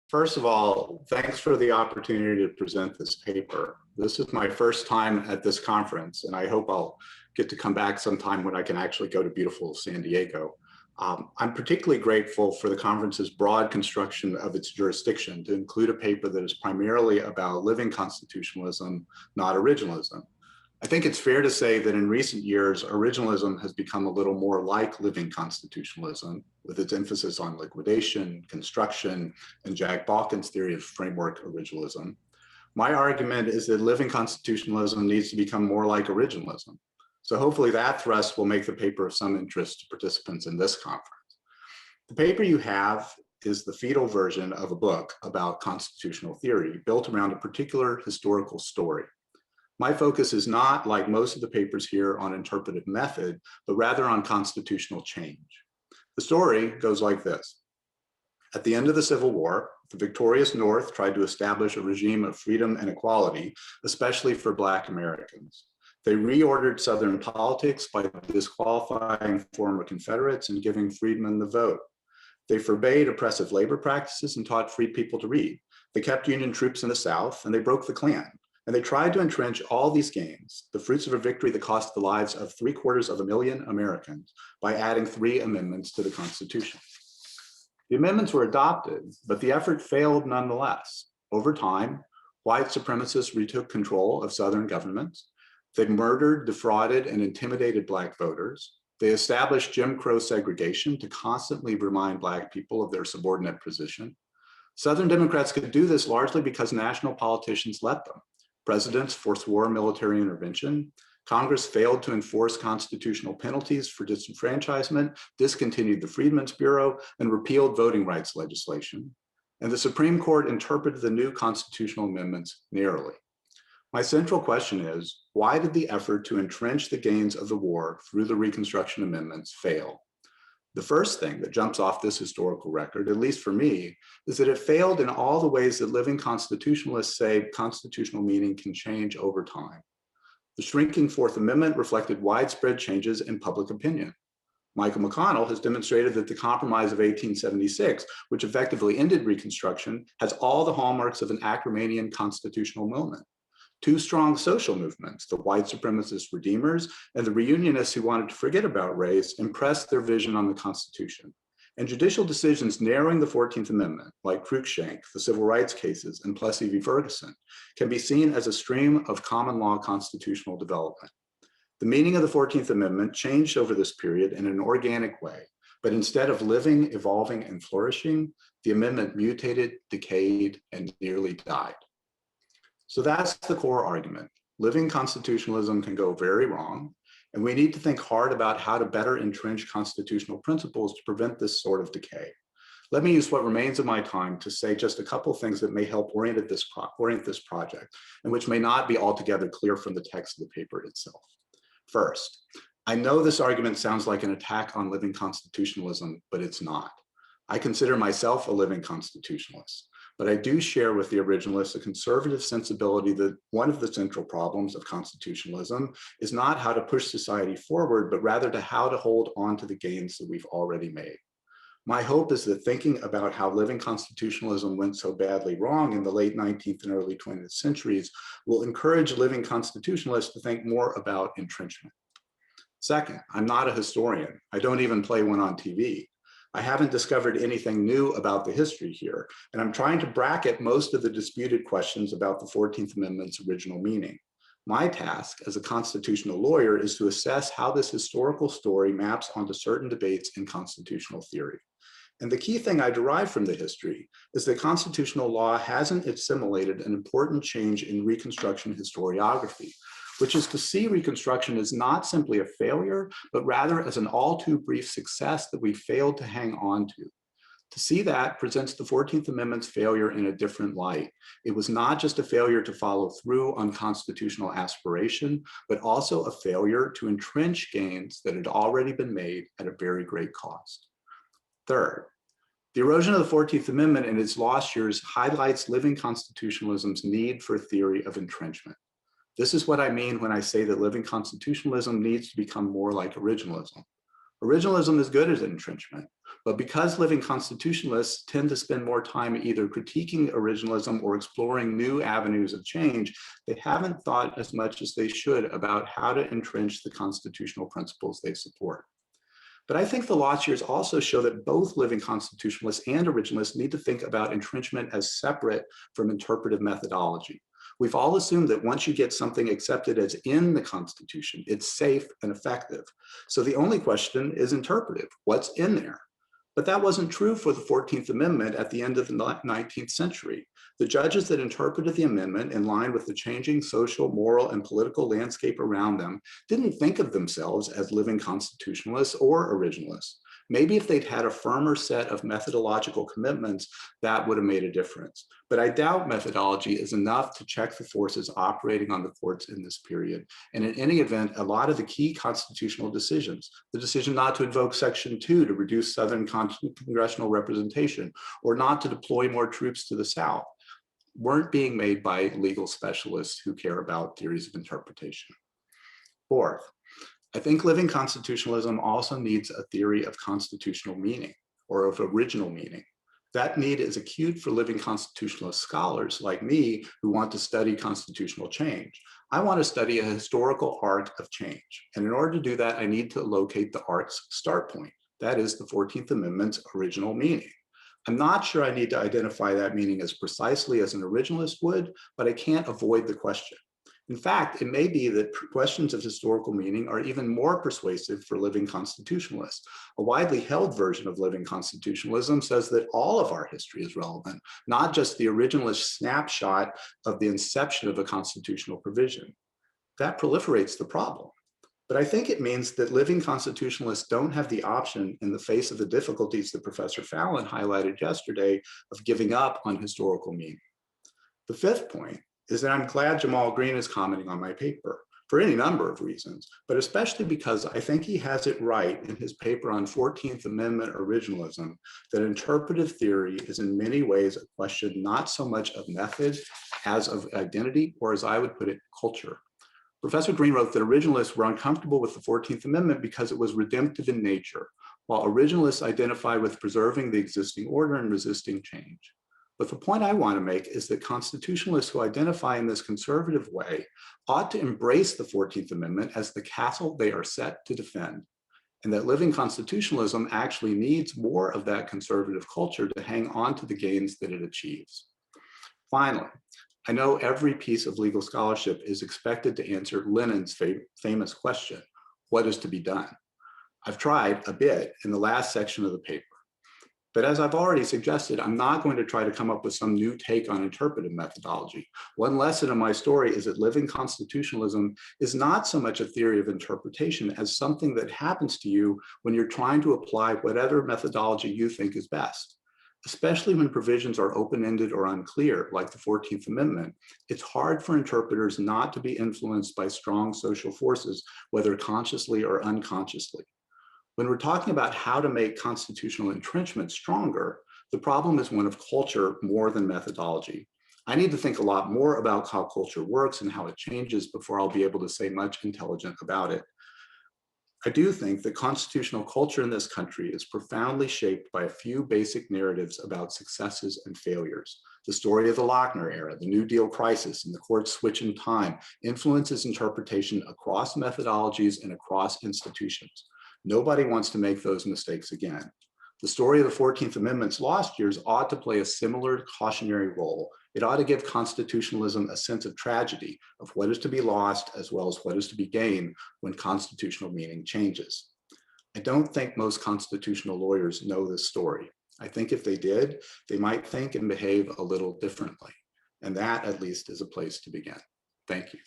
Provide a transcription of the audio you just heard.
First of all, thanks for the opportunity to present this paper. This is my first time at this conference, and I hope I'll get to come back sometime when I can actually go to beautiful San Diego. I'm particularly grateful for the conference's broad construction of its jurisdiction to include a paper that is primarily about living constitutionalism, not originalism. I think it's fair to say that in recent years, originalism has become a little more like living constitutionalism, with its emphasis on liquidation, construction, and Jack Balkin's theory of framework originalism. My argument is that living constitutionalism needs to become more like originalism. So hopefully that thrust will make the paper of some interest to participants in this conference. The paper you have is the fetal version of a book about constitutional theory built around a particular historical story. My focus is not, like most of the papers here, on interpretive method, but rather on constitutional change. The story goes like this. At the end of the Civil War, the victorious North tried to establish a regime of freedom and equality, especially for Black Americans. They reordered Southern politics by disqualifying former Confederates and giving freedmen the vote. They forbade oppressive labor practices and taught free people to read. They kept Union troops in the South, and they broke the Klan. And they tried to entrench all these gains, the fruits of a victory that cost the lives of 750,000 Americans, by adding 3 amendments to the Constitution. The amendments were adopted, but the effort failed nonetheless. Over time, white supremacists retook control of Southern governments. They murdered, defrauded, and intimidated Black voters. They established Jim Crow segregation to constantly remind Black people of their subordinate position. Southern Democrats could do this largely because national politicians let them. Presidents forswore military intervention. Congress failed to enforce constitutional penalties for disenfranchisement, discontinued the Freedmen's Bureau, and repealed voting rights legislation. And the Supreme Court interpreted the new constitutional amendments narrowly. My central question is, why did the effort to entrench the gains of the war through the Reconstruction Amendments fail? The first thing that jumps off this historical record, at least for me, is that it failed in all the ways that living constitutionalists say constitutional meaning can change over time. The shrinking Fourth Amendment reflected widespread changes in public opinion. Michael McConnell has demonstrated that the Compromise of 1876, which effectively ended Reconstruction, has all the hallmarks of an Acrimanian constitutional moment. 2 strong social movements, the white supremacist Redeemers and the reunionists who wanted to forget about race, impressed their vision on the Constitution. And judicial decisions narrowing the 14th Amendment, like Cruikshank, the civil rights cases, and Plessy v. Ferguson, can be seen as a stream of common law constitutional development. The meaning of the 14th Amendment changed over this period in an organic way, but instead of living, evolving, and flourishing, the amendment mutated, decayed, and nearly died. So that's the core argument. Living constitutionalism can go very wrong, and we need to think hard about how to better entrench constitutional principles to prevent this sort of decay. Let me use what remains of my time to say just a couple of things that may help orient this project, and which may not be altogether clear from the text of the paper itself. First, I know this argument sounds like an attack on living constitutionalism, but it's not. I consider myself a living constitutionalist. But I do share with the originalists a conservative sensibility that one of the central problems of constitutionalism is not how to push society forward, but rather to how to hold on to the gains that we've already made. My hope is that thinking about how living constitutionalism went so badly wrong in the late 19th and early 20th centuries will encourage living constitutionalists to think more about entrenchment. Second, I'm not a historian. I don't even play one on TV. I haven't discovered anything new about the history here, and I'm trying to bracket most of the disputed questions about the 14th Amendment's original meaning. My task as a constitutional lawyer is to assess how this historical story maps onto certain debates in constitutional theory. And the key thing I derive from the history is that constitutional law hasn't assimilated an important change in Reconstruction historiography, which is to see Reconstruction as not simply a failure, but rather as an all too brief success that we failed to hang on to. To see that presents the 14th Amendment's failure in a different light. It was not just a failure to follow through on constitutional aspiration, but also a failure to entrench gains that had already been made at a very great cost. Third, the erosion of the 14th Amendment in its lost years highlights living constitutionalism's need for a theory of entrenchment. This is what I mean when I say that living constitutionalism needs to become more like originalism. Originalism is good as entrenchment, but because living constitutionalists tend to spend more time either critiquing originalism or exploring new avenues of change, they haven't thought as much as they should about how to entrench the constitutional principles they support. But I think the lost years also show that both living constitutionalists and originalists need to think about entrenchment as separate from interpretive methodology. We've all assumed that once you get something accepted as in the Constitution, it's safe and effective. So the only question is interpretive. What's in there? But that wasn't true for the 14th Amendment at the end of the 19th century. The judges that interpreted the amendment in line with the changing social, moral, and political landscape around them didn't think of themselves as living constitutionalists or originalists. Maybe if they'd had a firmer set of methodological commitments, that would have made a difference. But I doubt methodology is enough to check the forces operating on the courts in this period. And in any event, a lot of the key constitutional decisions, the decision not to invoke Section 2 to reduce Southern congressional representation, or not to deploy more troops to the South, weren't being made by legal specialists who care about theories of interpretation. Fourth, I think living constitutionalism also needs a theory of constitutional meaning or of original meaning. That need is acute for living constitutionalist scholars like me who want to study constitutional change. I want to study a historical arc of change. And in order to do that, I need to locate the arc's start point. That is the 14th Amendment's original meaning. I'm not sure I need to identify that meaning as precisely as an originalist would, but I can't avoid the question. In fact, it may be that questions of historical meaning are even more persuasive for living constitutionalists. A widely held version of living constitutionalism says that all of our history is relevant, not just the originalist snapshot of the inception of a constitutional provision. That proliferates the problem. But I think it means that living constitutionalists don't have the option in the face of the difficulties that Professor Fallon highlighted yesterday of giving up on historical meaning. The fifth point is that I'm glad Jamal Green is commenting on my paper for any number of reasons, but especially because I think he has it right in his paper on 14th Amendment originalism that interpretive theory is in many ways a question not so much of method as of identity, or as I would put it, culture. Professor Green wrote that originalists were uncomfortable with the 14th Amendment because it was redemptive in nature, while originalists identify with preserving the existing order and resisting change. But the point I want to make is that constitutionalists who identify in this conservative way ought to embrace the 14th Amendment as the castle they are set to defend, and that living constitutionalism actually needs more of that conservative culture to hang on to the gains that it achieves. Finally, I know every piece of legal scholarship is expected to answer Lenin's famous question, what is to be done? I've tried a bit in the last section of the paper. But as I've already suggested, I'm not going to try to come up with some new take on interpretive methodology. One lesson in my story is that living constitutionalism is not so much a theory of interpretation as something that happens to you when you're trying to apply whatever methodology you think is best. Especially when provisions are open-ended or unclear, like the 14th Amendment, it's hard for interpreters not to be influenced by strong social forces, whether consciously or unconsciously. When we're talking about how to make constitutional entrenchment stronger, the problem is one of culture more than methodology. I need to think a lot more about how culture works and how it changes before I'll be able to say much intelligent about it. I do think that constitutional culture in this country is profoundly shaped by a few basic narratives about successes and failures. The story of the Lochner era, the New Deal crisis, and the court's switch in time influences interpretation across methodologies and across institutions. Nobody wants to make those mistakes again. The story of the 14th Amendment's lost years ought to play a similar cautionary role. It ought to give constitutionalism a sense of tragedy, of what is to be lost as well as what is to be gained when constitutional meaning changes. I don't think most constitutional lawyers know this story. I think if they did, they might think and behave a little differently. And that, at least, is a place to begin. Thank you.